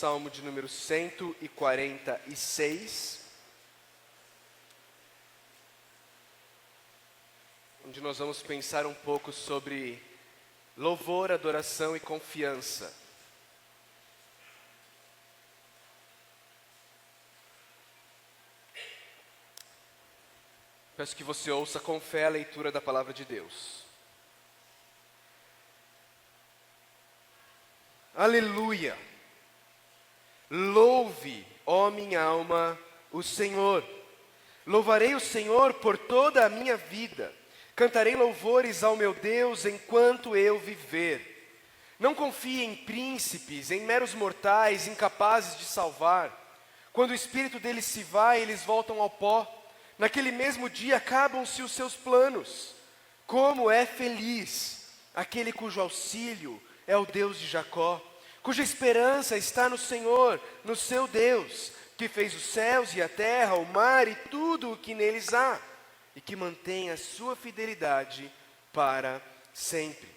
Salmo de número 146, onde nós vamos pensar um pouco sobre louvor, adoração e confiança. Peço que você ouça com fé a leitura da palavra de Deus. Aleluia! Louve, ó minha alma, o Senhor. Louvarei o Senhor por toda a minha vida. Cantarei louvores ao meu Deus enquanto eu viver. Não confie em príncipes, em meros mortais, incapazes de salvar. Quando o espírito deles se vai, eles voltam ao pó. Naquele mesmo dia acabam-se os seus planos. Como é feliz aquele cujo auxílio é o Deus de Jacó, cuja esperança está no Senhor, no seu Deus, que fez os céus e a terra, o mar e tudo o que neles há, e que mantém a sua fidelidade para sempre.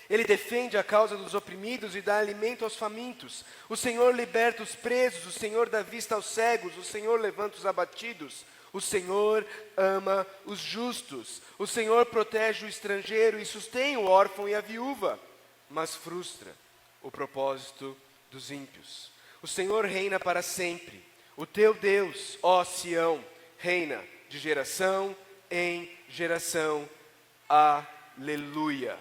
Ele defende a causa dos oprimidos e dá alimento aos famintos. O Senhor liberta os presos, o Senhor dá vista aos cegos, o Senhor levanta os abatidos. O Senhor ama os justos. O Senhor protege o estrangeiro e sustém o órfão e a viúva, mas frustra o propósito dos ímpios. O Senhor reina para sempre. O teu Deus, ó Sião, reina de geração em geração. Aleluia.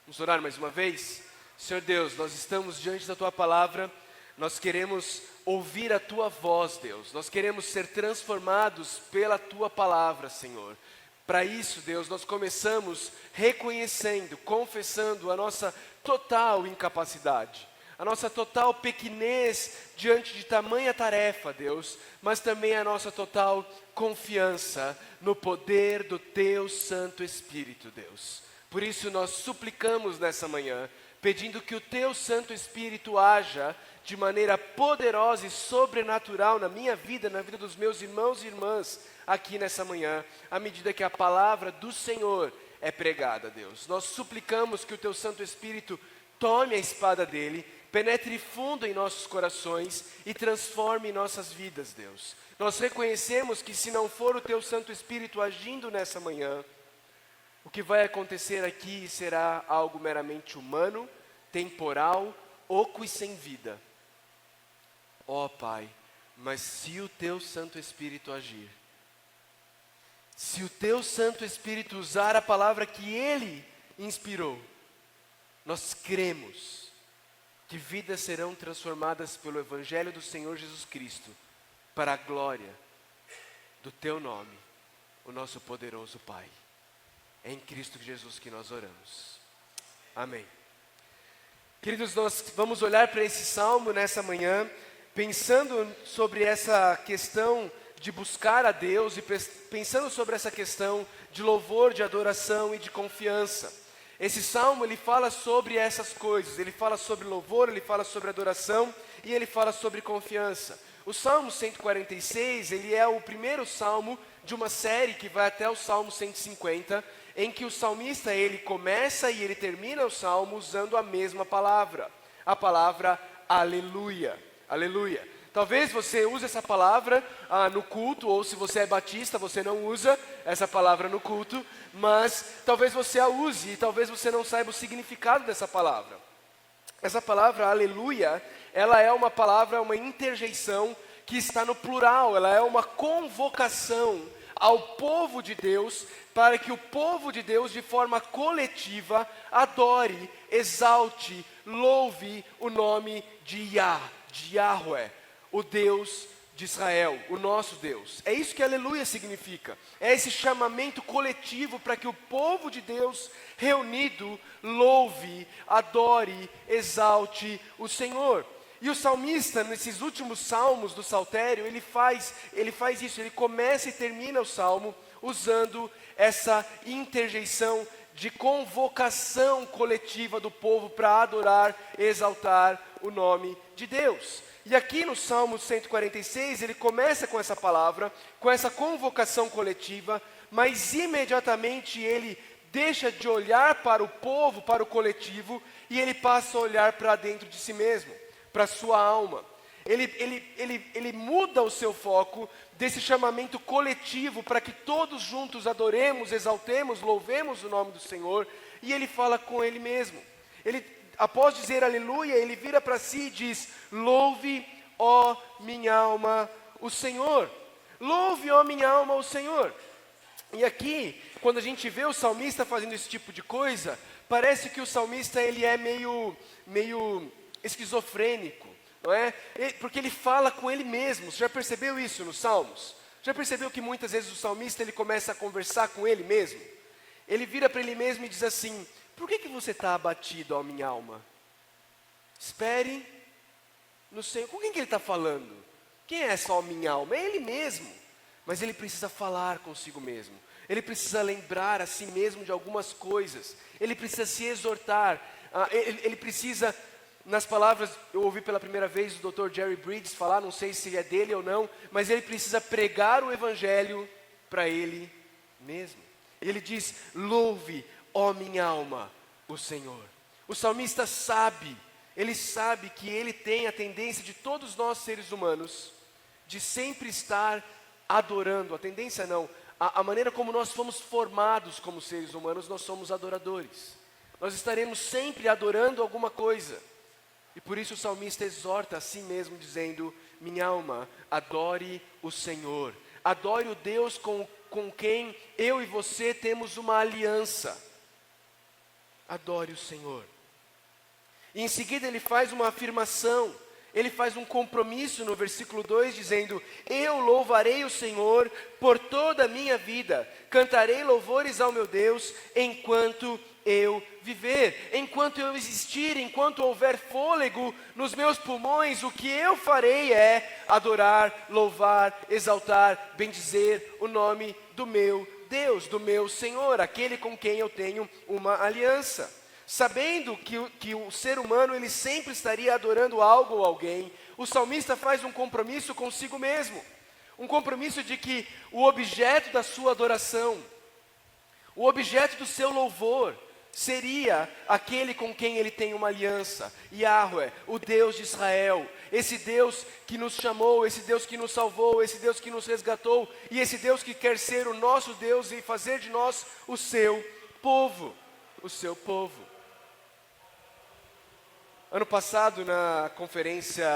Vamos orar mais uma vez? Senhor Deus, nós estamos diante da tua palavra. Nós queremos ouvir a tua voz, Deus. Nós queremos ser transformados pela tua palavra, Senhor. Para isso, Deus, nós começamos reconhecendo, confessando a nossa total incapacidade, a nossa total pequenez diante de tamanha tarefa, Deus, mas também a nossa total confiança no poder do teu Santo Espírito, Deus. Por isso nós suplicamos nessa manhã, pedindo que o teu Santo Espírito haja de maneira poderosa e sobrenatural na minha vida, na vida dos meus irmãos e irmãs, aqui nessa manhã, à medida que a palavra do Senhor é pregada, Deus. Nós suplicamos que o teu Santo Espírito tome a espada dele, penetre fundo em nossos corações e transforme nossas vidas, Deus. Nós reconhecemos que se não for o teu Santo Espírito agindo nessa manhã, o que vai acontecer aqui será algo meramente humano, temporal, oco e sem vida. Ó Pai, mas se o teu Santo Espírito agir, se o teu Santo Espírito usar a palavra que ele inspirou, nós cremos que vidas serão transformadas pelo Evangelho do Senhor Jesus Cristo, para a glória do teu nome, o nosso poderoso Pai. É em Cristo Jesus que nós oramos. Amém. Queridos, nós vamos olhar para esse salmo nessa manhã, pensando sobre essa questão de buscar a Deus e pensando sobre essa questão de louvor, de adoração e de confiança. Esse salmo, ele fala sobre essas coisas, ele fala sobre louvor, ele fala sobre adoração e ele fala sobre confiança. O Salmo 146, ele é o primeiro salmo de uma série que vai até o Salmo 150, em que o salmista, ele começa e ele termina o salmo usando a mesma palavra, a palavra aleluia. Aleluia. Talvez você use essa palavra no culto, ou se você é batista, você não usa essa palavra no culto, mas talvez você a use e talvez você não saiba o significado dessa palavra. Essa palavra aleluia, ela é uma palavra, uma interjeição que está no plural, ela é uma convocação ao povo de Deus, para que o povo de Deus, de forma coletiva, adore, exalte, louve o nome de Yahweh, o Deus de Israel, o nosso Deus. É isso que aleluia significa. É esse chamamento coletivo para que o povo de Deus reunido louve, adore, exalte o Senhor. E o salmista, nesses últimos salmos do saltério, ele faz isso, ele começa e termina o salmo usando essa interjeição de convocação coletiva do povo para adorar, exaltar o nome de Deus. E aqui no Salmo 146, ele começa com essa palavra, com essa convocação coletiva, mas imediatamente ele deixa de olhar para o povo, para o coletivo, e ele passa a olhar para dentro de si mesmo, para a sua alma. Ele muda o seu foco desse chamamento coletivo para que todos juntos adoremos, exaltemos, louvemos o nome do Senhor, e ele fala com ele mesmo. Ele, após dizer aleluia, ele vira para si e diz: louve, ó minha alma, o Senhor. Louve, ó minha alma, o Senhor. E aqui, quando a gente vê o salmista fazendo esse tipo de coisa, parece que o salmista ele é meio esquizofrênico, não é? Porque ele fala com ele mesmo. Você já percebeu isso nos Salmos? Já percebeu que muitas vezes o salmista ele começa a conversar com ele mesmo? Ele vira para ele mesmo e diz assim: por que você está abatido, ó minha alma? Espere no Senhor. Com quem que ele está falando? Quem é essa ó minha alma? É ele mesmo. Mas ele precisa falar consigo mesmo. Ele precisa lembrar a si mesmo de algumas coisas. Ele precisa se exortar. Ele precisa, nas palavras, eu ouvi pela primeira vez o Dr. Jerry Bridges falar, não sei se é dele ou não, mas ele precisa pregar o Evangelho para ele mesmo. Ele diz: louve, ó minha alma, o Senhor. O salmista sabe, ele sabe que ele tem a tendência de todos nós seres humanos, de sempre estar adorando. A tendência não, a maneira como nós fomos formados como seres humanos, nós somos adoradores. Nós estaremos sempre adorando alguma coisa. E por isso o salmista exorta a si mesmo dizendo: minha alma, adore o Senhor. Adore o Deus com quem eu e você temos uma aliança. Adore o Senhor. E em seguida ele faz uma afirmação. Ele faz um compromisso no versículo 2 dizendo: eu louvarei o Senhor por toda a minha vida, cantarei louvores ao meu Deus enquanto eu viver, enquanto eu existir, enquanto houver fôlego nos meus pulmões, o que eu farei é adorar, louvar, exaltar, bendizer o nome do meu Deus, do meu Senhor, aquele com quem eu tenho uma aliança. Sabendo que o ser humano ele sempre estaria adorando algo ou alguém, o salmista faz um compromisso consigo mesmo. Um compromisso de que o objeto da sua adoração, o objeto do seu louvor, seria aquele com quem ele tem uma aliança. Yahweh, o Deus de Israel, esse Deus que nos chamou, esse Deus que nos salvou, esse Deus que nos resgatou, e esse Deus que quer ser o nosso Deus e fazer de nós o seu povo. O seu povo. Ano passado, na conferência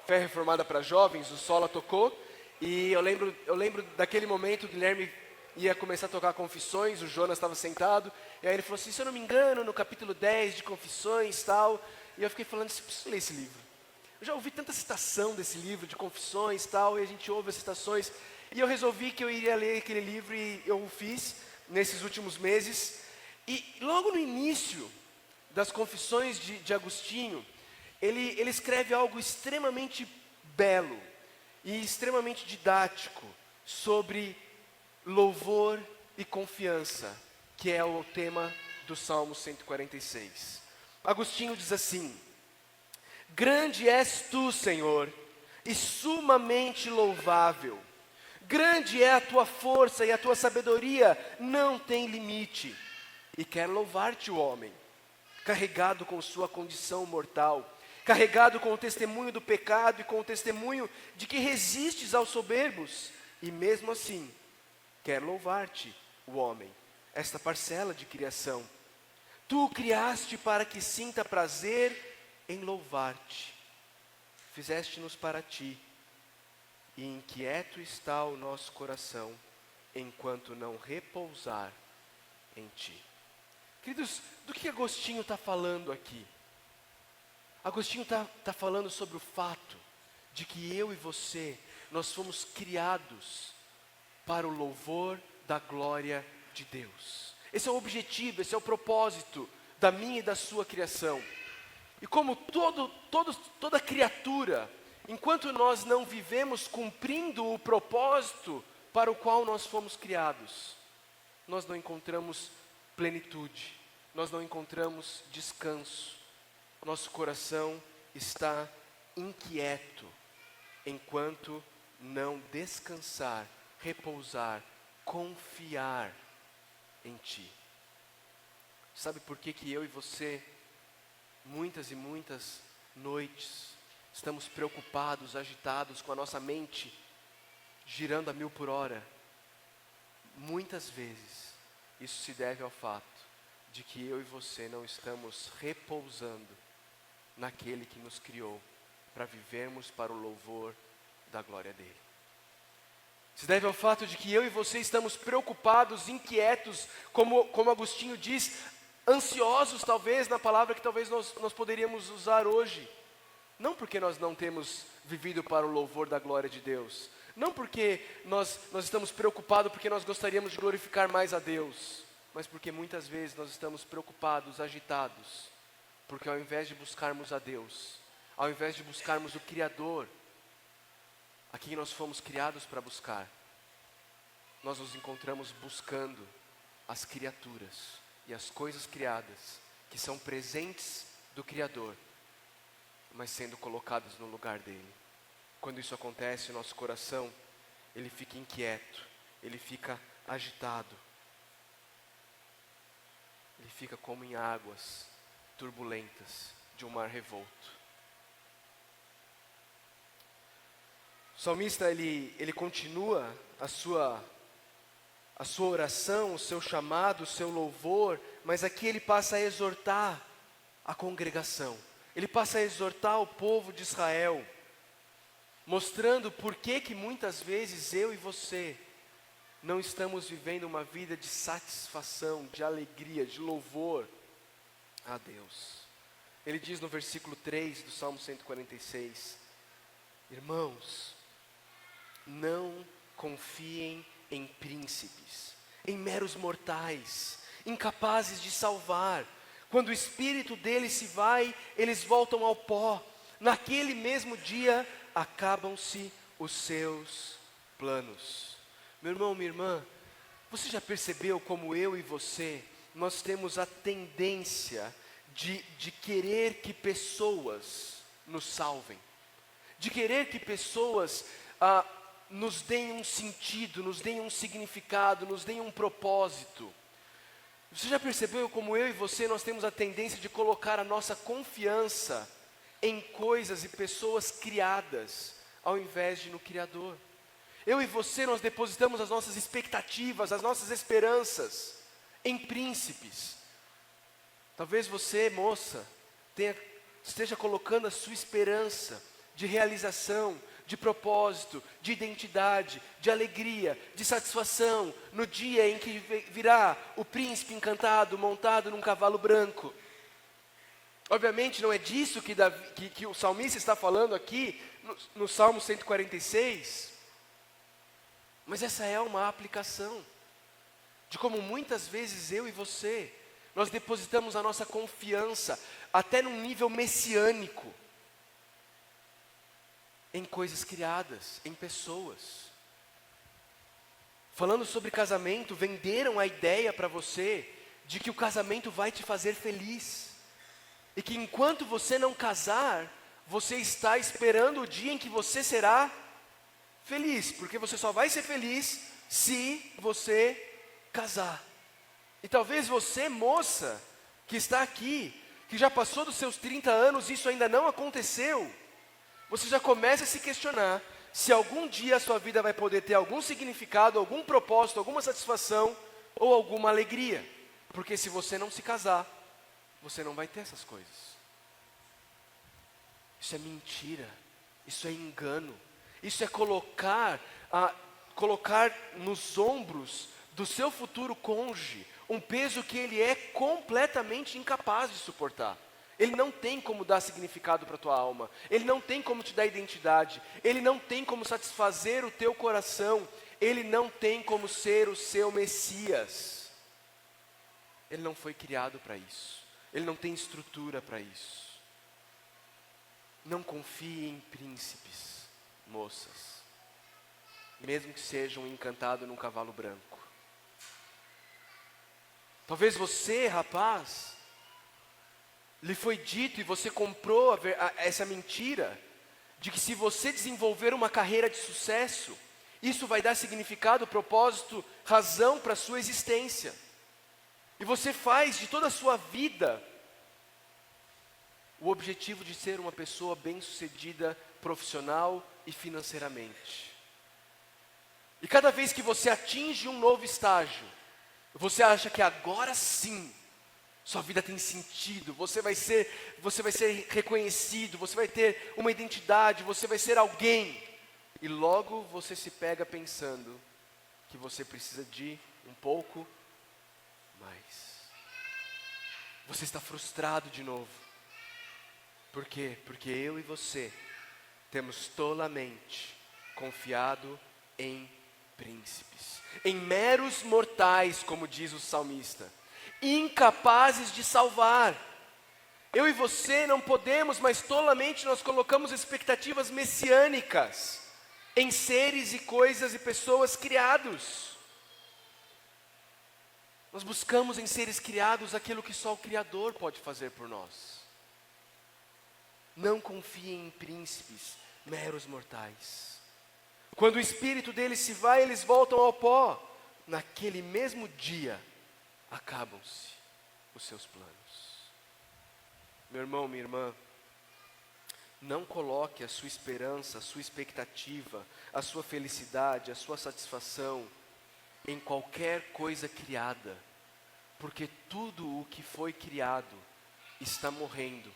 Fé Reformada para Jovens, o Sola tocou, e eu lembro daquele momento, o Guilherme ia começar a tocar Confissões, o Jonas estava sentado, e aí ele falou assim: se eu não me engano, no capítulo 10 de Confissões, tal, e eu fiquei falando assim: preciso ler esse livro. Eu já ouvi tanta citação desse livro de Confissões, tal, e a gente ouve as citações, e eu resolvi que eu iria ler aquele livro, e eu o fiz nesses últimos meses, e logo no início das Confissões de Agostinho, ele escreve algo extremamente belo e extremamente didático sobre louvor e confiança, que é o tema do Salmo 146. Agostinho diz assim: grande és tu, Senhor, e sumamente louvável. Grande é a tua força e a tua sabedoria não tem limite. E quer louvar-te o homem, carregado com sua condição mortal, carregado com o testemunho do pecado e com o testemunho de que resistes aos soberbos, e mesmo assim, quer louvar-te o homem, esta parcela de criação. Tu o criaste para que sinta prazer em louvar-te, fizeste-nos para ti, e inquieto está o nosso coração, enquanto não repousar em ti. Queridos, do que Agostinho está falando aqui? Agostinho está falando sobre o fato de que eu e você, nós fomos criados para o louvor da glória de Deus. Esse é o objetivo, esse é o propósito da minha e da sua criação. E como toda criatura, enquanto nós não vivemos cumprindo o propósito para o qual nós fomos criados, nós não encontramos plenitude, nós não encontramos descanso. Nosso coração está inquieto enquanto não descansar, repousar, confiar em Ti. Sabe por que eu e você, muitas e muitas noites, estamos preocupados, agitados, com a nossa mente girando a 1000 por hora. Muitas vezes, isso se deve ao fato de que eu e você não estamos repousando naquele que nos criou, para vivermos para o louvor da glória dele. Se deve ao fato de que eu e você estamos preocupados, inquietos, como Agostinho diz, ansiosos talvez, na palavra que talvez nós poderíamos usar hoje. Não porque nós não temos vivido para o louvor da glória de Deus. Não porque nós estamos preocupados porque nós gostaríamos de glorificar mais a Deus. Mas porque muitas vezes nós estamos preocupados, agitados. Porque ao invés de buscarmos a Deus, ao invés de buscarmos o Criador, a quem nós fomos criados para buscar, nós nos encontramos buscando as criaturas e as coisas criadas, que são presentes do Criador, mas sendo colocadas no lugar dele. Quando isso acontece, o nosso coração, ele fica inquieto, ele fica agitado, ele fica como em águas turbulentas de um mar revolto. O salmista, ele continua a sua oração, o seu chamado, o seu louvor, mas aqui ele passa a exortar a congregação. Ele passa a exortar o povo de Israel, mostrando por que muitas vezes eu e você não estamos vivendo uma vida de satisfação, de alegria, de louvor a Deus. Ele diz no versículo 3 do Salmo 146, irmãos, não confiem em príncipes, em meros mortais, incapazes de salvar. Quando o espírito deles se vai, eles voltam ao pó. Naquele mesmo dia, acabam-se os seus planos. Meu irmão, minha irmã, você já percebeu como eu e você, nós temos a tendência de querer que pessoas nos salvem, de querer que pessoas nos deem um sentido, nos deem um significado, nos deem um propósito. Você já percebeu como eu e você, nós temos a tendência de colocar a nossa confiança em coisas e pessoas criadas, ao invés de no Criador? Eu e você, nós depositamos as nossas expectativas, as nossas esperanças em príncipes. Talvez você, moça, esteja colocando a sua esperança de realização, de propósito, de identidade, de alegria, de satisfação, no dia em que virá o príncipe encantado, montado num cavalo branco. Obviamente não é disso que o salmista está falando aqui, no Salmo 146, mas essa é uma aplicação, de como muitas vezes eu e você, nós depositamos a nossa confiança, até num nível messiânico, em coisas criadas, em pessoas. Falando sobre casamento, venderam a ideia para você de que o casamento vai te fazer feliz. E que enquanto você não casar, você está esperando o dia em que você será feliz. Porque você só vai ser feliz se você casar. E talvez você, moça, que está aqui, que já passou dos seus 30 anos e isso ainda não aconteceu, você já começa a se questionar se algum dia a sua vida vai poder ter algum significado, algum propósito, alguma satisfação ou alguma alegria. Porque se você não se casar, você não vai ter essas coisas. Isso é mentira, isso é engano, isso é colocar nos ombros do seu futuro cônjuge um peso que ele é completamente incapaz de suportar. Ele não tem como dar significado para a tua alma, ele não tem como te dar identidade, ele não tem como satisfazer o teu coração, ele não tem como ser o seu Messias. Ele não foi criado para isso, ele não tem estrutura para isso. Não confie em príncipes, moças, mesmo que sejam encantados num cavalo branco. Talvez você, rapaz, lhe foi dito e você comprou essa mentira, de que se você desenvolver uma carreira de sucesso, isso vai dar significado, propósito, razão para a sua existência. E você faz de toda a sua vida o objetivo de ser uma pessoa bem-sucedida profissional e financeiramente. E cada vez que você atinge um novo estágio, você acha que agora sim, sua vida tem sentido, você vai ser reconhecido, você vai ter uma identidade, você vai ser alguém. E logo você se pega pensando que você precisa de um pouco mais. Você está frustrado de novo. Por quê? Porque eu e você temos tolamente confiado em príncipes, em meros mortais, como diz o salmista, incapazes de salvar. Eu e você não podemos, mas tolamente nós colocamos expectativas messiânicas em seres e coisas e pessoas criados. Nós buscamos em seres criados aquilo que só o Criador pode fazer por nós. Não confiem em príncipes, meros mortais. Quando o espírito deles se vai, eles voltam ao pó. Naquele mesmo dia, acabam-se os seus planos. Meu irmão, minha irmã, não coloque a sua esperança, a sua expectativa, a sua felicidade, a sua satisfação em qualquer coisa criada, porque tudo o que foi criado está morrendo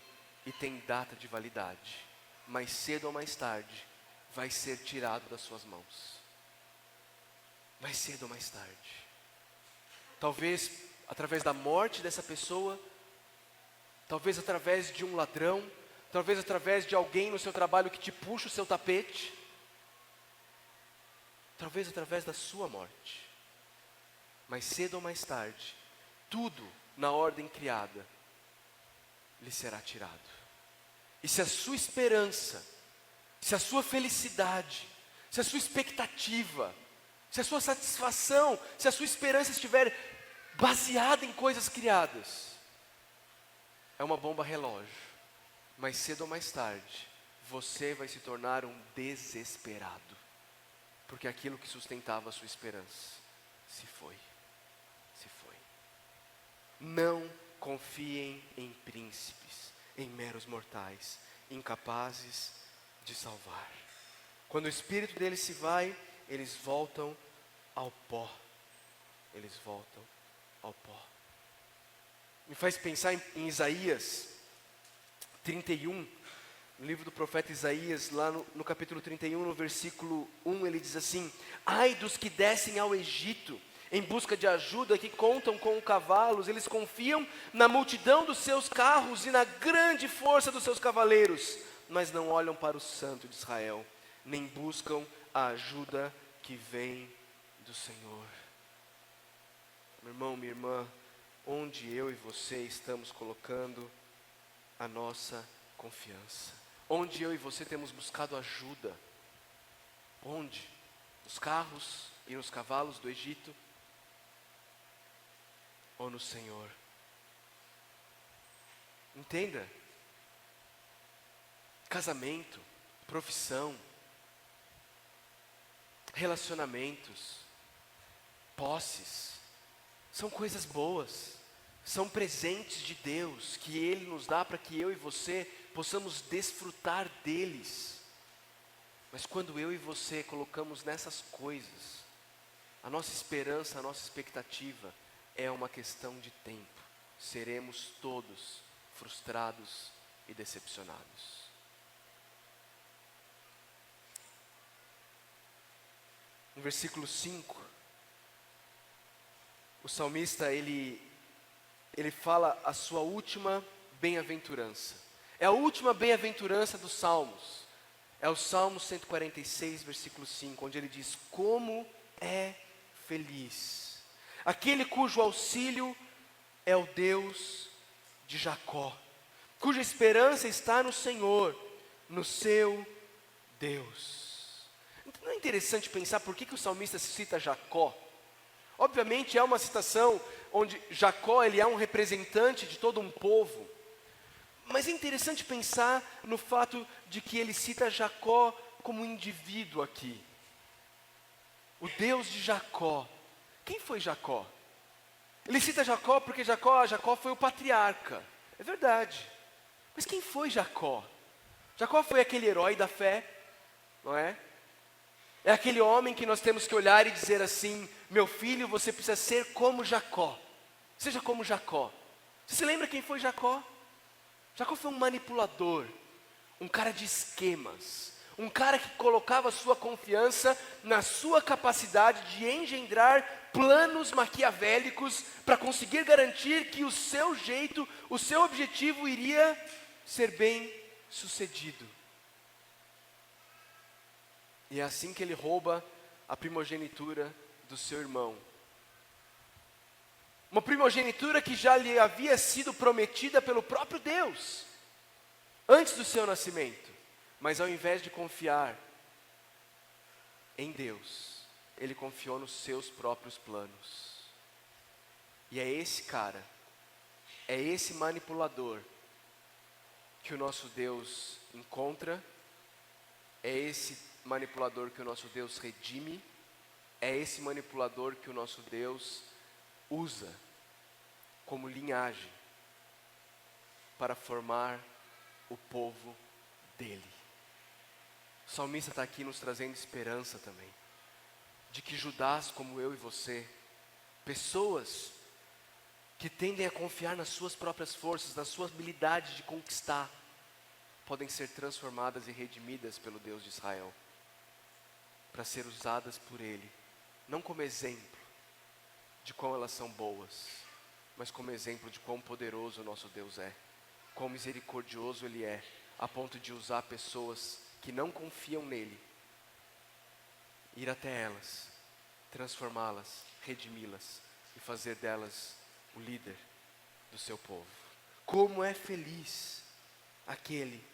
e tem data de validade. Mais cedo ou mais tarde, vai ser tirado das suas mãos. Mais cedo ou mais tarde. Talvez através da morte dessa pessoa, talvez através de um ladrão, talvez através de alguém no seu trabalho que te puxa o seu tapete, talvez através da sua morte. Mais cedo ou mais tarde, tudo na ordem criada lhe será tirado. E se a sua esperança, se a sua felicidade, se a sua expectativa, se a sua satisfação, se a sua esperança estiver baseada em coisas criadas, é uma bomba relógio. Mais cedo ou mais tarde, você vai se tornar um desesperado, porque aquilo que sustentava a sua esperança se foi. Se foi. Não confiem em príncipes, em meros mortais, incapazes de salvar. Quando o espírito deles se vai, eles voltam ao pó. Eles voltam ao pó. Me faz pensar em Isaías 31, no livro do profeta Isaías, lá no capítulo 31, no versículo 1, ele diz assim: ai dos que descem ao Egito em busca de ajuda, que contam com cavalos, eles confiam na multidão dos seus carros e na grande força dos seus cavaleiros, mas não olham para o Santo de Israel, nem buscam a ajuda que vem do Senhor. Meu irmão, minha irmã, onde eu e você estamos colocando a nossa confiança? Onde eu e você temos buscado ajuda? Onde? Nos carros e nos cavalos do Egito? Ou no Senhor? Entenda. Casamento, profissão, relacionamentos, posses, são coisas boas, são presentes de Deus que Ele nos dá para que eu e você possamos desfrutar deles. Mas quando eu e você colocamos nessas coisas, a nossa esperança, a nossa expectativa, é uma questão de tempo. Seremos todos frustrados e decepcionados. No versículo 5, o salmista, ele fala a sua última bem-aventurança. É a última bem-aventurança dos Salmos. É o Salmo 146, versículo 5, onde ele diz: como é feliz aquele cujo auxílio é o Deus de Jacó, cuja esperança está no Senhor, no seu Deus. Não é interessante pensar por que o salmista cita Jacó? Obviamente é uma citação onde Jacó ele é um representante de todo um povo, mas é interessante pensar no fato de que ele cita Jacó como indivíduo aqui. O Deus de Jacó. Quem foi Jacó? Ele cita Jacó porque Jacó foi o patriarca. É verdade. Mas quem foi Jacó? Jacó foi aquele herói da fé, não é? É aquele homem que nós temos que olhar e dizer assim: meu filho, você precisa ser como Jacó. Seja como Jacó. Você se lembra quem foi Jacó? Jacó foi um manipulador, um cara de esquemas, um cara que colocava sua confiança na sua capacidade de engendrar planos maquiavélicos para conseguir garantir que o seu jeito, o seu objetivo iria ser bem sucedido. E é assim que ele rouba a primogenitura do seu irmão. Uma primogenitura que já lhe havia sido prometida pelo próprio Deus, antes do seu nascimento. Mas ao invés de confiar em Deus, ele confiou nos seus próprios planos. E é esse cara, é esse manipulador que o nosso Deus encontra, é esse manipulador que o nosso Deus redime, é esse manipulador que o nosso Deus usa como linhagem para formar o povo dele. O salmista está aqui nos trazendo esperança também, de que Judás, como eu e você, pessoas que tendem a confiar nas suas próprias forças, na sua habilidade de conquistar, podem ser transformadas e redimidas pelo Deus de Israel, para ser usadas por Ele, não como exemplo de quão elas são boas, mas como exemplo de quão poderoso o nosso Deus é, quão misericordioso Ele é, a ponto de usar pessoas que não confiam nele, ir até elas, transformá-las, redimi-las e fazer delas o líder do seu povo. Como é feliz aquele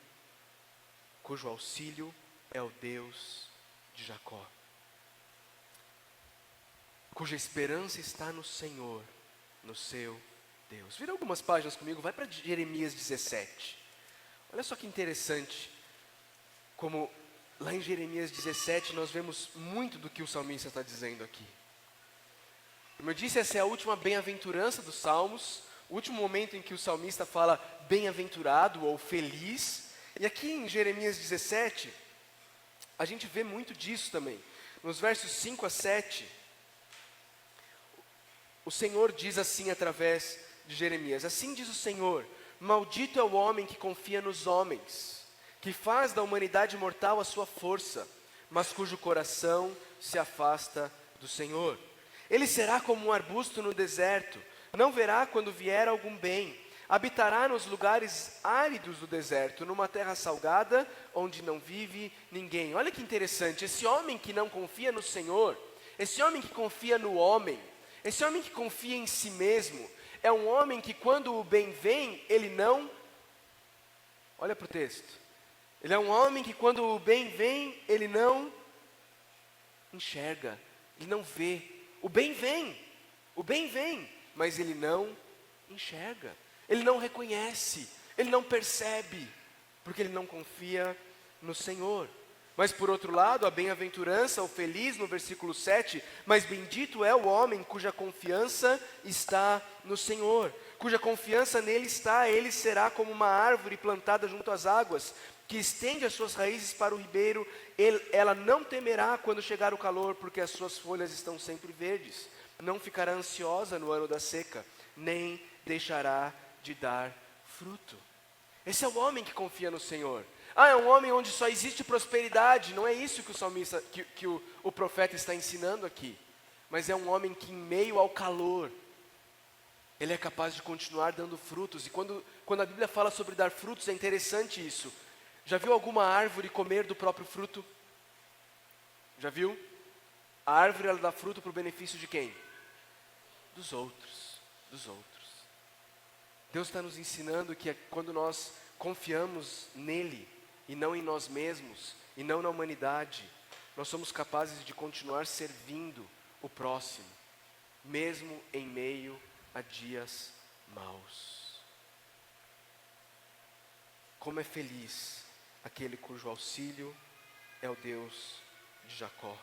cujo auxílio é o Deus de Jacó, cuja esperança está no Senhor, no seu Deus. Vira algumas páginas comigo, vai para Jeremias 17. Olha só que interessante, como lá em Jeremias 17 nós vemos muito do que o salmista está dizendo aqui. Como eu disse, essa é a última bem-aventurança dos Salmos, o último momento em que o salmista fala bem-aventurado ou feliz. E aqui em Jeremias 17, a gente vê muito disso também. Nos versos 5 a 7, o Senhor diz assim através de Jeremias: assim diz o Senhor, maldito é o homem que confia nos homens, que faz da humanidade mortal a sua força, mas cujo coração se afasta do Senhor. Ele será como um arbusto no deserto, não verá quando vier algum bem, habitará nos lugares áridos do deserto, numa terra salgada, onde não vive ninguém. Olha que interessante, esse homem que não confia no Senhor, esse homem que confia no homem, esse homem que confia em si mesmo, é um homem que quando o bem vem, ele não... Olha para o texto. Ele é um homem que quando o bem vem, ele não enxerga, ele não vê. O bem vem, mas ele não enxerga, ele não reconhece, ele não percebe, porque ele não confia no Senhor. Mas por outro lado, a bem-aventurança, o feliz no versículo 7, mas bendito é o homem cuja confiança está no Senhor, cuja confiança nele está, ele será como uma árvore plantada junto às águas, que estende as suas raízes para o ribeiro, ela não temerá quando chegar o calor, porque as suas folhas estão sempre verdes, não ficará ansiosa no ano da seca, nem deixará de dar fruto. Esse é o homem que confia no Senhor. É um homem onde só existe prosperidade. Não é isso que o salmista, que o profeta está ensinando aqui, mas é um homem que em meio ao calor, ele é capaz de continuar dando frutos. E quando a Bíblia fala sobre dar frutos, é interessante isso. Já viu alguma árvore comer do próprio fruto? Já viu? A árvore, ela dá fruto para o benefício de quem? Dos outros. Deus está nos ensinando que quando nós confiamos nele, e não em nós mesmos, e não na humanidade, nós somos capazes de continuar servindo o próximo, mesmo em meio a dias maus. Como é feliz aquele cujo auxílio é o Deus de Jacó,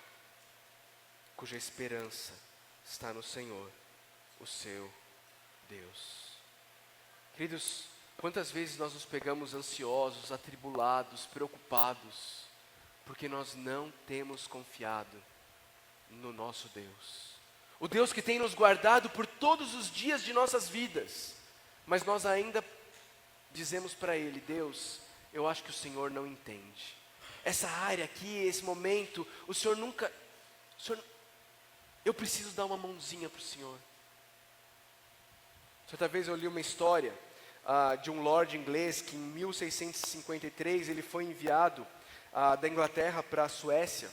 cuja esperança está no Senhor, o seu Deus. Queridos, Quantas vezes nós nos pegamos ansiosos, atribulados, preocupados, porque nós não temos confiado no nosso Deus. O Deus que tem nos guardado por todos os dias de nossas vidas, mas nós ainda dizemos para Ele: Deus, eu acho que o Senhor não entende. Essa área aqui, esse momento, o Senhor nunca... eu preciso dar uma mãozinha para o Senhor. Certa vez eu li uma história de um lord inglês que em 1653 ele foi enviado da Inglaterra para a Suécia.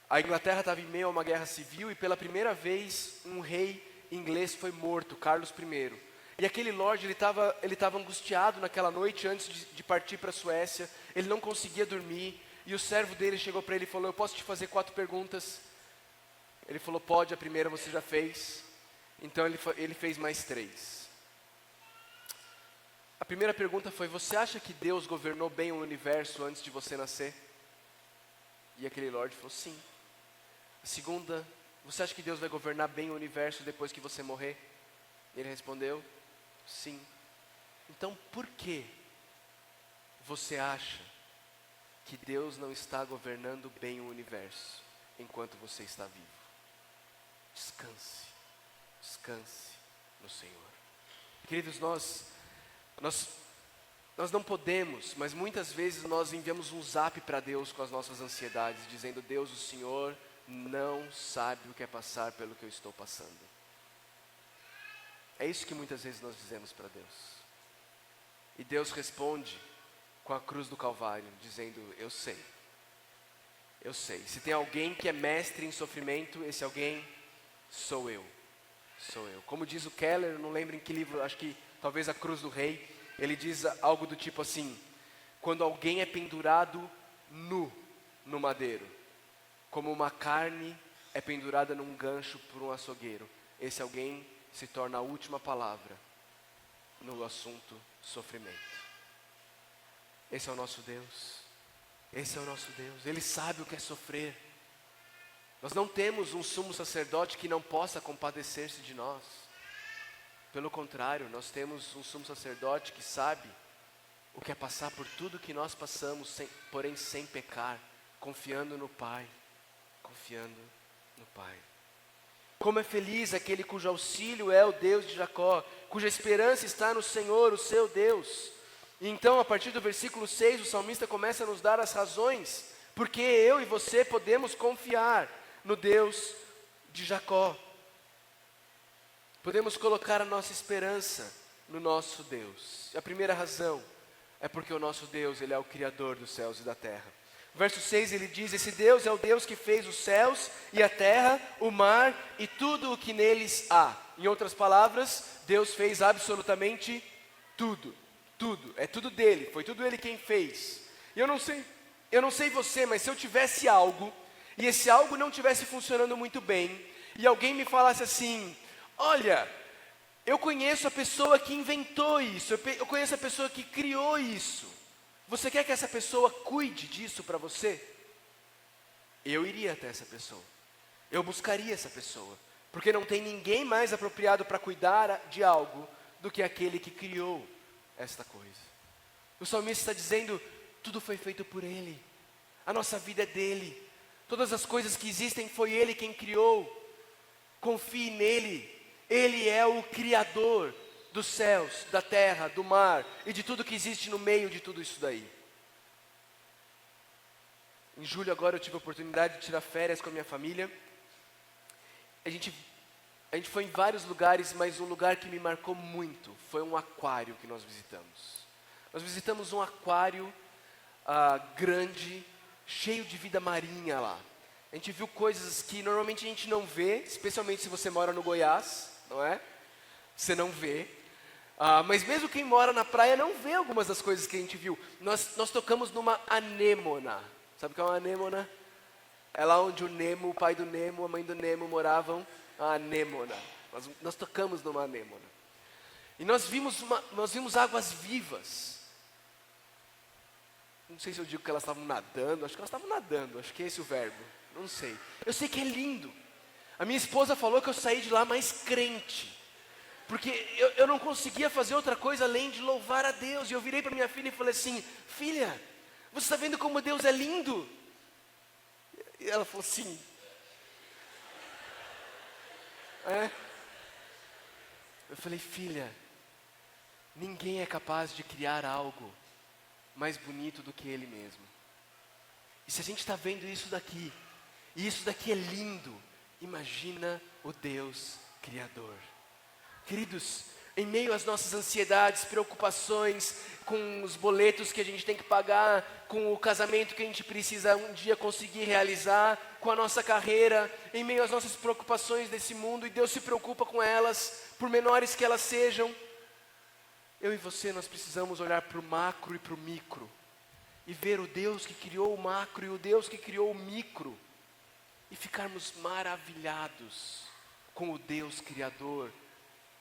A Inglaterra estava em meio a uma guerra civil e pela primeira vez um rei inglês foi morto, Carlos I. E aquele lord, ele estava angustiado naquela noite antes de partir para a Suécia, ele não conseguia dormir, e o servo dele chegou para ele e falou: eu posso te fazer 4 perguntas? Ele falou: pode, a primeira você já fez. Então ele fez mais 3. A primeira pergunta foi: você acha que Deus governou bem o universo antes de você nascer? E aquele lord falou: sim. A segunda: você acha que Deus vai governar bem o universo depois que você morrer? Ele respondeu: sim. Então por que você acha que Deus não está governando bem o universo enquanto você está vivo? Descanse no Senhor. Queridos, nós não podemos, mas muitas vezes nós enviamos um zap para Deus com as nossas ansiedades, dizendo: Deus, o Senhor não sabe o que é passar pelo que eu estou passando. É isso que muitas vezes nós dizemos para Deus. E Deus responde com a cruz do Calvário, dizendo: eu sei. Se tem alguém que é mestre em sofrimento, esse alguém sou eu. Como diz o Keller, eu não lembro em que livro, acho que talvez A Cruz do Rei, ele diz algo do tipo assim: quando alguém é pendurado nu no madeiro, como uma carne é pendurada num gancho por um açougueiro, esse alguém se torna a última palavra no assunto sofrimento. Esse é o nosso Deus. Ele sabe o que é sofrer. Nós não temos um sumo sacerdote que não possa compadecer-se de nós. Pelo contrário, nós temos um sumo sacerdote que sabe o que é passar por tudo que nós passamos, porém sem pecar, confiando no Pai. Como é feliz aquele cujo auxílio é o Deus de Jacó, cuja esperança está no Senhor, o seu Deus. E então, a partir do versículo 6, o salmista começa a nos dar as razões porque eu e você podemos confiar no Deus de Jacó. Podemos colocar a nossa esperança no nosso Deus. E a primeira razão é porque o nosso Deus, Ele é o Criador dos céus e da terra. No verso 6 ele diz: esse Deus é o Deus que fez os céus e a terra, o mar e tudo o que neles há. Em outras palavras, Deus fez absolutamente tudo. É tudo dele, foi tudo ele quem fez. E eu não sei você, mas se eu tivesse algo, e esse algo não tivesse funcionando muito bem, e alguém me falasse assim: olha, eu conheço a pessoa que inventou isso, eu conheço a pessoa que criou isso, você quer que essa pessoa cuide disso para você? Eu iria até essa pessoa, eu buscaria essa pessoa, porque não tem ninguém mais apropriado para cuidar de algo do que aquele que criou esta coisa. O salmista está dizendo: tudo foi feito por Ele, a nossa vida é dele, todas as coisas que existem foi Ele quem criou. Confie nele, Ele é o Criador dos céus, da terra, do mar e de tudo que existe no meio de tudo isso daí. Em julho agora eu tive a oportunidade de tirar férias com a minha família. A gente foi em vários lugares, mas um lugar que me marcou muito foi um aquário que nós visitamos. Nós visitamos um aquário grande, cheio de vida marinha lá. A gente viu coisas que normalmente a gente não vê, especialmente se você mora no Goiás, não é? Você não vê. Mas mesmo quem mora na praia não vê algumas das coisas que a gente viu. Nós tocamos numa anêmona. Sabe o que é uma anêmona? É lá onde o Nemo, o pai do Nemo, a mãe do Nemo moravam. A anêmona. Nós tocamos numa anêmona. E nós vimos águas vivas. Não sei se eu digo que elas estavam nadando, acho que elas estavam nadando, acho que é esse o verbo. Não sei. Eu sei que é lindo. A minha esposa falou que eu saí de lá mais crente. porque eu não conseguia fazer outra coisa além de louvar a Deus. E eu virei para minha filha e falei assim: filha, você está vendo como Deus é lindo? E ela falou assim: é? Eu falei: filha, ninguém é capaz de criar algo mais bonito do que Ele mesmo. E se a gente está vendo isso daqui, e isso daqui é lindo, imagina o Deus Criador. Queridos, em meio às nossas ansiedades, preocupações, com os boletos que a gente tem que pagar, com o casamento que a gente precisa um dia conseguir realizar, com a nossa carreira, em meio às nossas preocupações desse mundo, e Deus se preocupa com elas, por menores que elas sejam, eu e você, nós precisamos olhar para o macro e para o micro, e ver o Deus que criou o macro e o Deus que criou o micro, e ficarmos maravilhados com o Deus Criador,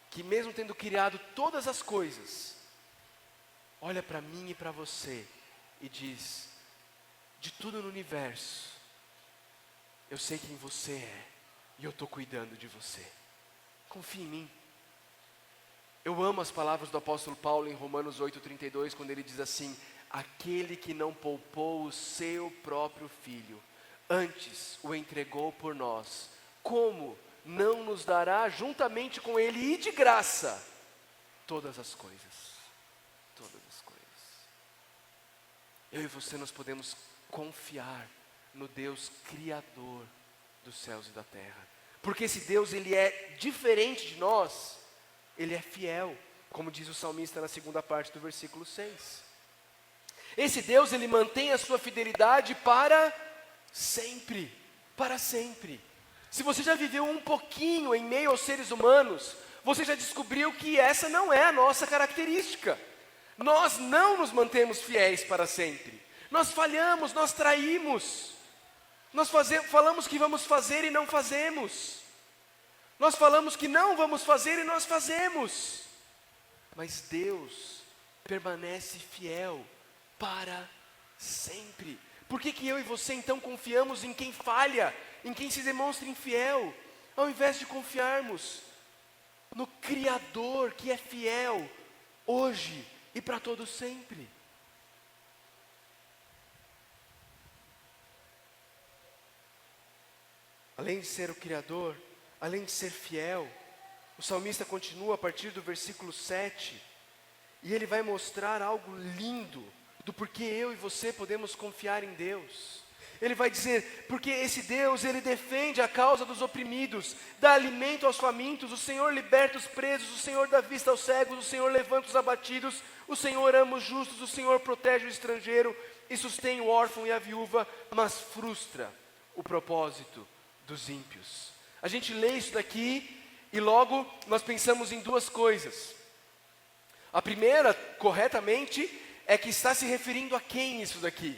que mesmo tendo criado todas as coisas, olha para mim e para você e diz: de tudo no universo, eu sei quem você é, e eu estou cuidando de você. Confie em mim. Eu amo as palavras do apóstolo Paulo em Romanos 8,32, quando ele diz assim: aquele que não poupou o seu próprio filho, antes o entregou por nós, como não nos dará juntamente com ele e de graça todas as coisas? Todas as coisas. Eu e você, nós podemos confiar no Deus Criador dos céus e da terra, porque esse Deus, Ele é diferente de nós, Ele é fiel, como diz o salmista na segunda parte do versículo 6. Esse Deus, Ele mantém a sua fidelidade para sempre, para sempre. Se você já viveu um pouquinho em meio aos seres humanos, você já descobriu que essa não é a nossa característica. Nós não nos mantemos fiéis para sempre. Nós falhamos, nós traímos. Nós falamos que vamos fazer e não fazemos. Nós falamos que não vamos fazer e nós fazemos. Mas Deus permanece fiel para sempre. Por que eu e você então confiamos em quem falha, em quem se demonstra infiel, ao invés de confiarmos no Criador que é fiel, hoje e para todo sempre? Além de ser o Criador, além de ser fiel, o salmista continua a partir do versículo 7, e ele vai mostrar algo lindo, do porquê eu e você podemos confiar em Deus. Ele vai dizer: porque esse Deus, Ele defende a causa dos oprimidos, dá alimento aos famintos, o Senhor liberta os presos, o Senhor dá vista aos cegos, o Senhor levanta os abatidos, o Senhor ama os justos, o Senhor protege o estrangeiro e sustém o órfão e a viúva, mas frustra o propósito dos ímpios. A gente lê isso daqui e logo nós pensamos em duas coisas. A primeira, corretamente, é que está se referindo a quem isso daqui?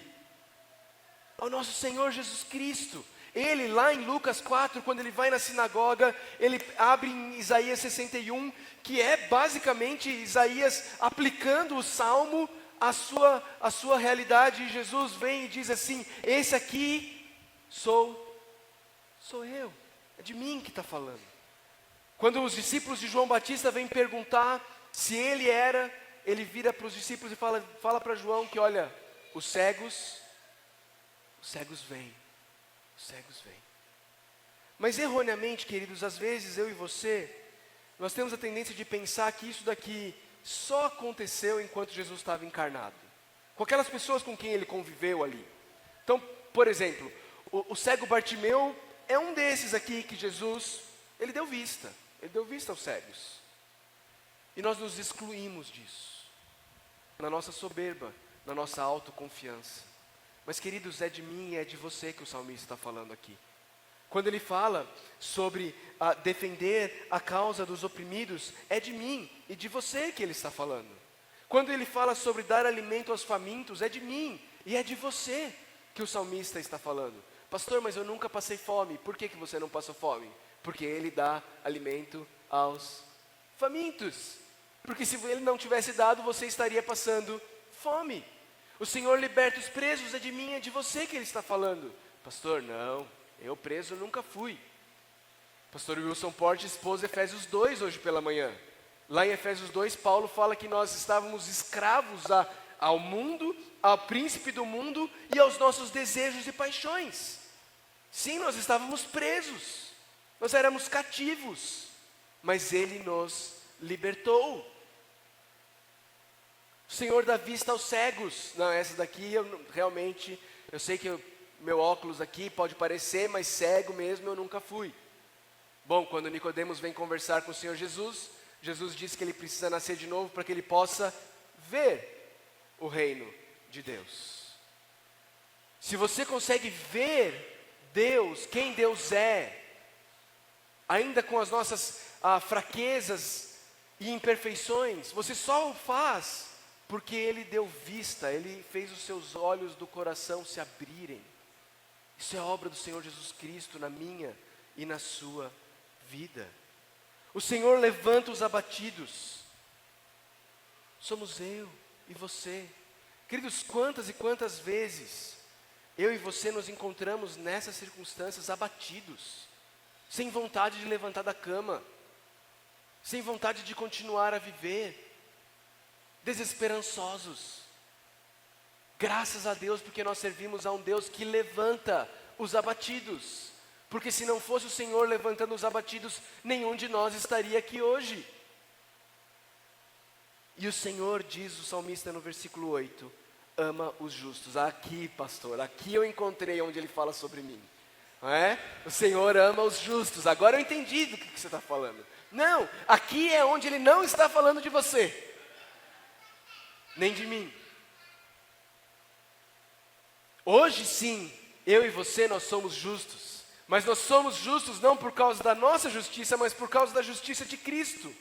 Ao nosso Senhor Jesus Cristo. Ele lá em Lucas 4, quando ele vai na sinagoga, ele abre em Isaías 61, que é basicamente Isaías aplicando o salmo à sua realidade, e Jesus vem e diz assim: esse aqui sou eu, é de mim que está falando. Quando os discípulos de João Batista vêm perguntar se ele era, ele vira para os discípulos e fala para João que, olha, os cegos vêm. Mas erroneamente, queridos, às vezes eu e você, nós temos a tendência de pensar que isso daqui só aconteceu enquanto Jesus estava encarnado, com aquelas pessoas com quem ele conviveu ali. Então, por exemplo, o cego Bartimeu é um desses aqui que Jesus, ele deu vista aos cegos. E nós nos excluímos disso, na nossa soberba, na nossa autoconfiança. Mas, queridos, é de mim e é de você que o salmista está falando aqui. Quando ele fala sobre defender a causa dos oprimidos, é de mim e de você que ele está falando. Quando ele fala sobre dar alimento aos famintos, é de mim e é de você que o salmista está falando. Pastor, mas eu nunca passei fome. Por que você não passou fome? Porque ele dá alimento aos famintos. Porque se ele não tivesse dado, você estaria passando fome. O Senhor liberta os presos, é de mim, é de você que ele está falando. Pastor, não, eu preso nunca fui. Pastor Wilson Porte expôs Efésios 2 hoje pela manhã. Lá em Efésios 2, Paulo fala que nós estávamos escravos ao mundo, ao príncipe do mundo e aos nossos desejos e paixões. Sim, nós estávamos presos, nós éramos cativos, mas Ele nos libertou. O Senhor dá vista aos cegos. Não, essa daqui eu sei que meu óculos aqui pode parecer, mas cego mesmo eu nunca fui. Bom, quando Nicodemos vem conversar com o Senhor Jesus, Jesus diz que ele precisa nascer de novo para que ele possa ver o reino de Deus. Se você consegue ver Deus, quem Deus é, ainda com as nossas fraquezas e imperfeições, você só o faz porque Ele deu vista, Ele fez os seus olhos do coração se abrirem. Isso é obra do Senhor Jesus Cristo na minha e na sua vida. O Senhor levanta os abatidos. Somos eu e você. Queridos, quantas e quantas vezes eu e você nos encontramos nessas circunstâncias abatidos, sem vontade de levantar da cama, sem vontade de continuar a viver, desesperançosos. Graças a Deus, porque nós servimos a um Deus que levanta os abatidos. Porque se não fosse o Senhor levantando os abatidos, nenhum de nós estaria aqui hoje. E o Senhor, diz o salmista no versículo 8, ama os justos. Aqui, pastor, aqui eu encontrei onde ele fala sobre mim. Não é? O Senhor ama os justos. Agora eu entendi do que você está falando. Não, aqui é onde Ele não está falando de você, nem de mim. Hoje sim, eu e você, nós somos justos. Mas nós somos justos não por causa da nossa justiça, mas por causa da justiça de Cristo.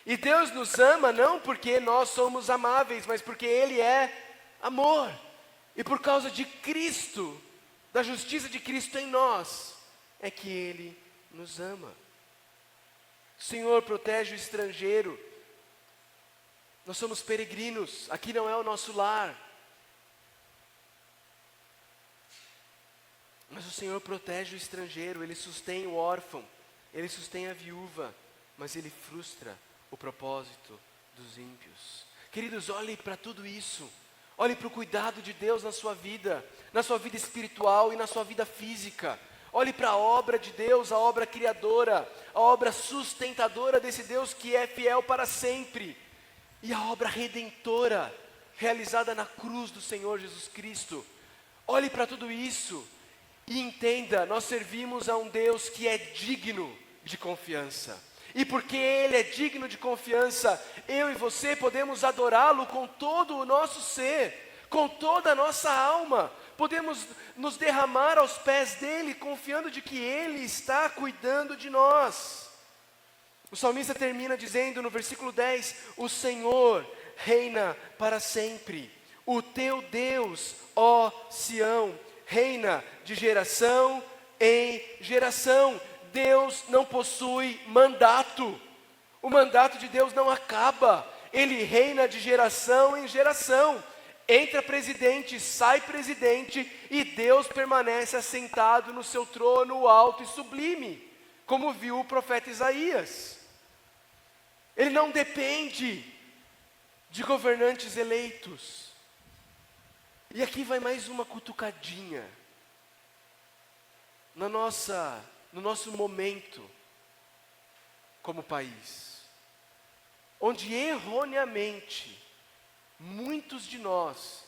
E Deus nos ama não porque nós somos amáveis, mas porque Ele é amor. E por causa de Cristo, da justiça de Cristo em nós, é que Ele nos ama. O Senhor protege o estrangeiro. Nós somos peregrinos, aqui não é o nosso lar. Mas o Senhor protege o estrangeiro, Ele sustém o órfão, Ele sustém a viúva, mas Ele frustra o propósito dos ímpios. Queridos, olhem para tudo isso. Olhe para o cuidado de Deus na sua vida espiritual e na sua vida física. Olhe para a obra de Deus, a obra criadora, a obra sustentadora desse Deus que é fiel para sempre. E a obra redentora, realizada na cruz do Senhor Jesus Cristo. Olhe para tudo isso e entenda, nós servimos a um Deus que é digno de confiança. E porque Ele é digno de confiança, eu e você podemos adorá-lo com todo o nosso ser, com toda a nossa alma. Podemos nos derramar aos pés dEle, confiando de que Ele está cuidando de nós. O salmista termina dizendo no versículo 10, o Senhor reina para sempre. O teu Deus, ó Sião, reina de geração em geração. Deus não possui mandato. O mandato de Deus não acaba. Ele reina de geração em geração. Entra presidente, sai presidente, e Deus permanece assentado no seu trono alto e sublime, como viu o profeta Isaías. Ele não depende de governantes eleitos. E aqui vai mais uma cutucadinha no nosso momento como país, onde erroneamente muitos de nós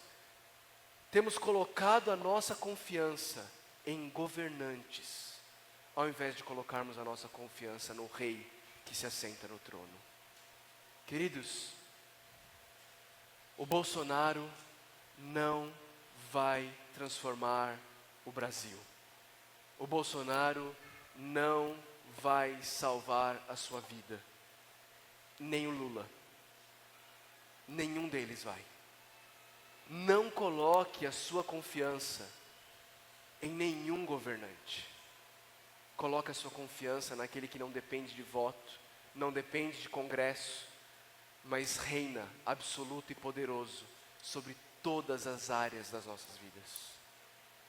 temos colocado a nossa confiança em governantes, ao invés de colocarmos a nossa confiança no Rei que se assenta no trono. Queridos, o Bolsonaro não vai transformar o Brasil. O Bolsonaro não vai salvar a sua vida. Nem o Lula. Nenhum deles vai. Não coloque a sua confiança em nenhum governante. Coloque a sua confiança naquele que não depende de voto, não depende de congresso, mas reina absoluto e poderoso sobre todas as áreas das nossas vidas,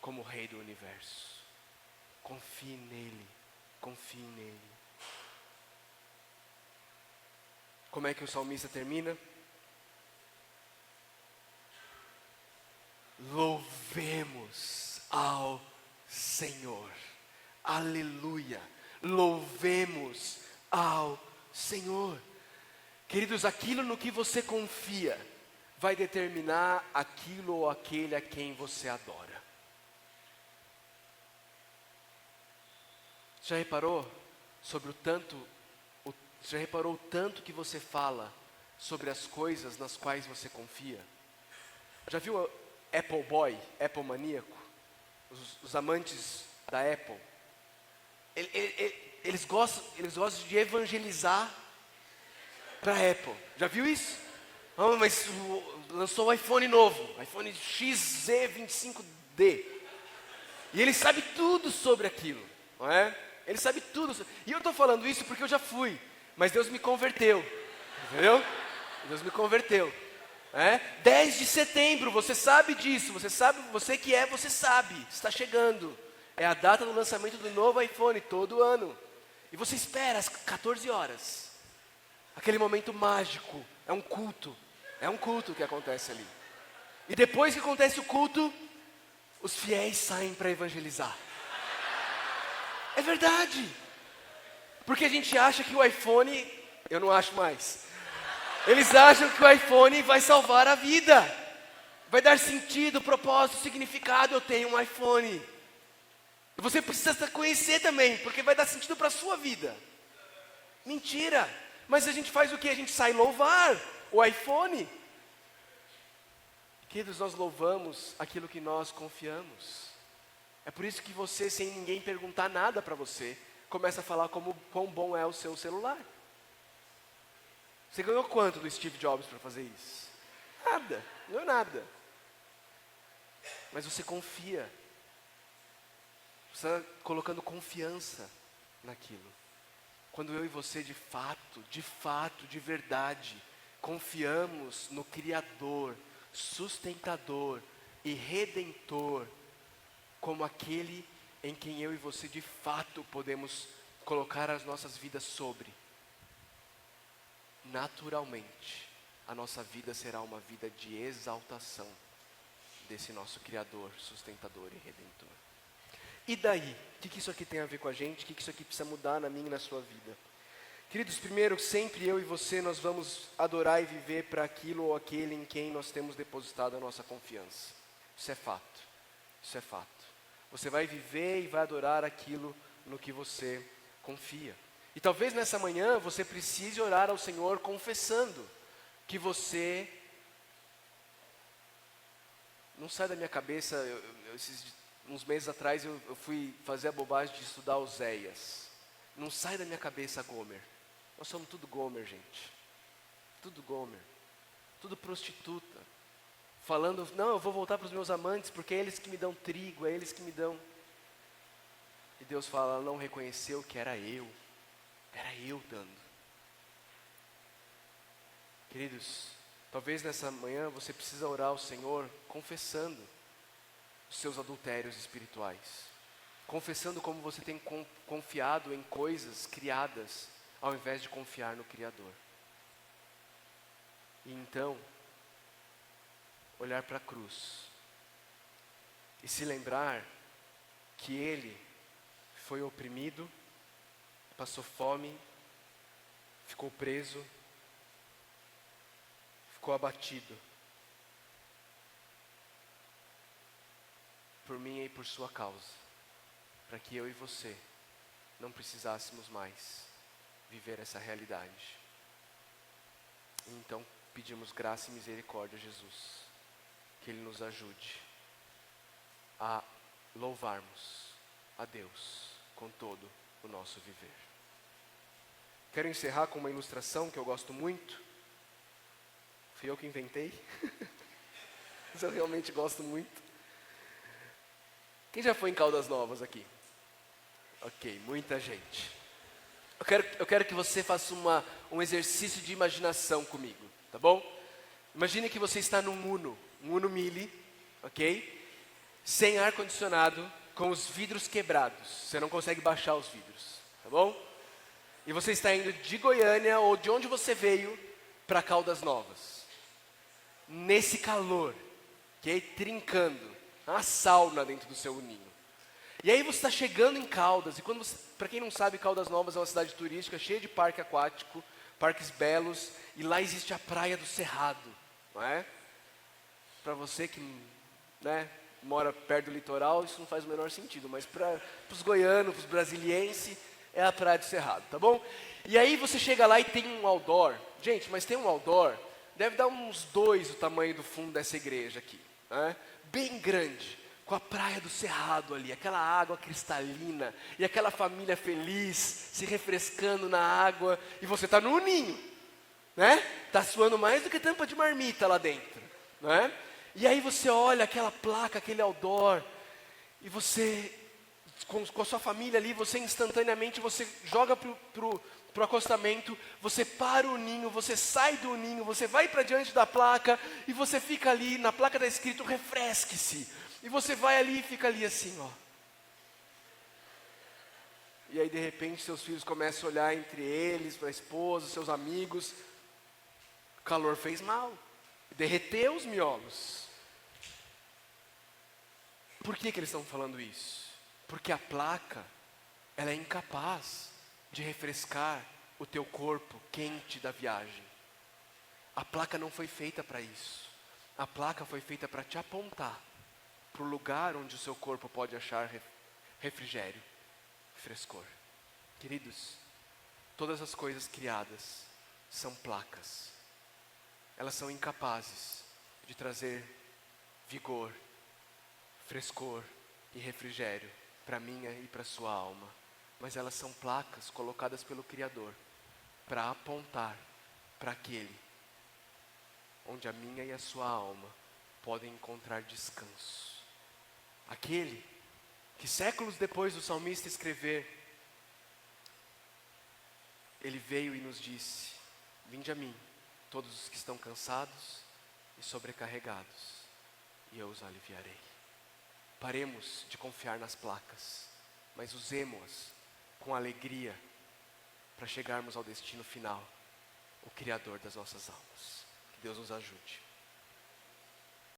como Rei do Universo. Confie nele, confie nele. Como é que o salmista termina? Louvemos ao Senhor. Aleluia. Louvemos ao Senhor. Queridos, aquilo no que você confia vai determinar aquilo ou aquele a quem você adora. Já reparou sobre já reparou o tanto que você fala sobre as coisas nas quais você confia? Já viu o Apple Boy, Apple maníaco? Os amantes da Apple. Eles gostam de evangelizar para a Apple. Já viu isso? Oh, mas lançou o iPhone novo, iPhone XZ25D. E ele sabe tudo sobre aquilo, não é? Ele sabe tudo. E eu estou falando isso porque eu já fui, mas Deus me converteu, entendeu? Deus me converteu. 10 de setembro, você sabe disso, você sabe, você sabe, está chegando. É a data do lançamento do novo iPhone, todo ano. E você espera às 14 horas. Aquele momento mágico, é um culto que acontece ali. E depois que acontece o culto, os fiéis saem para evangelizar. É verdade. Porque a gente acha que o iPhone, eu não acho mais. Eles acham que o iPhone vai salvar a vida. Vai dar sentido, propósito, significado, eu tenho um iPhone. E você precisa conhecer também, porque vai dar sentido para a sua vida. Mentira. Mas a gente faz o que? A gente sai louvar o iPhone. Queridos, nós louvamos aquilo que nós confiamos. É por isso que você, sem ninguém perguntar nada para você, começa a falar quão bom é o seu celular. Você ganhou quanto do Steve Jobs para fazer isso? Nada, não é nada. Mas você confia. Você está colocando confiança naquilo. Quando eu e você de fato, de verdade, confiamos no Criador, sustentador e Redentor, como aquele em quem eu e você de fato podemos colocar as nossas vidas sobre. Naturalmente, a nossa vida será uma vida de exaltação desse nosso Criador, sustentador e Redentor. E daí? O que isso aqui tem a ver com a gente? O que isso aqui precisa mudar na minha e na sua vida? Queridos, primeiro, sempre eu e você, nós vamos adorar e viver para aquilo ou aquele em quem nós temos depositado a nossa confiança. Isso é fato. Isso é fato. Você vai viver e vai adorar aquilo no que você confia. E talvez nessa manhã você precise orar ao Senhor confessando que você... Não sai da minha cabeça, uns meses atrás eu fui fazer a bobagem de estudar Oséias. Não sai da minha cabeça Gomer. Nós somos tudo Gomer, gente. Tudo Gomer. Tudo prostituta. Falando, não, eu vou voltar para os meus amantes, porque é eles que me dão trigo, é eles que me dão. E Deus fala, ela não reconheceu que era eu dando. Queridos, talvez nessa manhã você precisa orar ao Senhor confessando os seus adultérios espirituais. Confessando como você tem confiado em coisas criadas, ao invés de confiar no Criador. E então, olhar para a cruz e se lembrar que Ele foi oprimido, passou fome, ficou preso, ficou abatido por mim e por sua causa, para que eu e você não precisássemos mais viver essa realidade. Então pedimos graça e misericórdia a Jesus, que Ele nos ajude a louvarmos a Deus com todo o nosso viver. Quero encerrar com uma ilustração que eu gosto muito. Fui eu que inventei, mas eu realmente gosto muito. Quem já foi em Caldas Novas aqui? Ok, muita gente. Eu quero que você faça um exercício de imaginação comigo, tá bom? Imagine que você está num Uno Mille, ok? Sem ar-condicionado, com os vidros quebrados. Você não consegue baixar os vidros, tá bom? e você está indo de Goiânia ou de onde você veio para Caldas Novas. Nesse calor, que é trincando, uma sauna dentro do seu ninho. E aí você está chegando em Caldas, e para quem não sabe, Caldas Novas é uma cidade turística cheia de parque aquático, parques belos, e lá existe a Praia do Cerrado, não é? Para você que, né, mora perto do litoral, isso não faz o menor sentido, mas para os goianos, para os brasilienses, é a Praia do Cerrado, tá bom? E aí você chega lá e tem um outdoor, gente, mas tem um outdoor, deve dar uns 2 o tamanho do fundo dessa igreja aqui, né? Bem grande, com a Praia do Cerrado ali, aquela água cristalina, e aquela família feliz, se refrescando na água, e você está no ninho, né? Está suando mais do que tampa de marmita lá dentro, né? E aí você olha aquela placa, aquele outdoor, e você, com a sua família ali, você instantaneamente, você joga pro acostamento, você para o ninho, você sai do ninho, você vai para diante da placa, e você fica ali, na placa está escrito, refresque-se. E você vai ali e fica ali assim, ó. E aí de repente seus filhos começam a olhar entre eles, para a esposa, seus amigos. O calor fez mal, derreteu os miolos. Por que eles estão falando isso? Porque a placa, ela é incapaz de refrescar o teu corpo quente da viagem. A placa não foi feita para isso. A placa foi feita para te apontar para o lugar onde o seu corpo pode achar refrigério, frescor. Queridos, todas as coisas criadas são placas. Elas são incapazes de trazer vigor, frescor e refrigério para a minha e para a sua alma. Mas elas são placas colocadas pelo Criador para apontar para aquele onde a minha e a sua alma podem encontrar descanso. Aquele que séculos depois do salmista escrever, ele veio e nos disse: vinde a mim, todos os que estão cansados e sobrecarregados, e eu os aliviarei. Paremos de confiar nas placas, mas usemos-as com alegria para chegarmos ao destino final, o Criador das nossas almas. Que Deus nos ajude.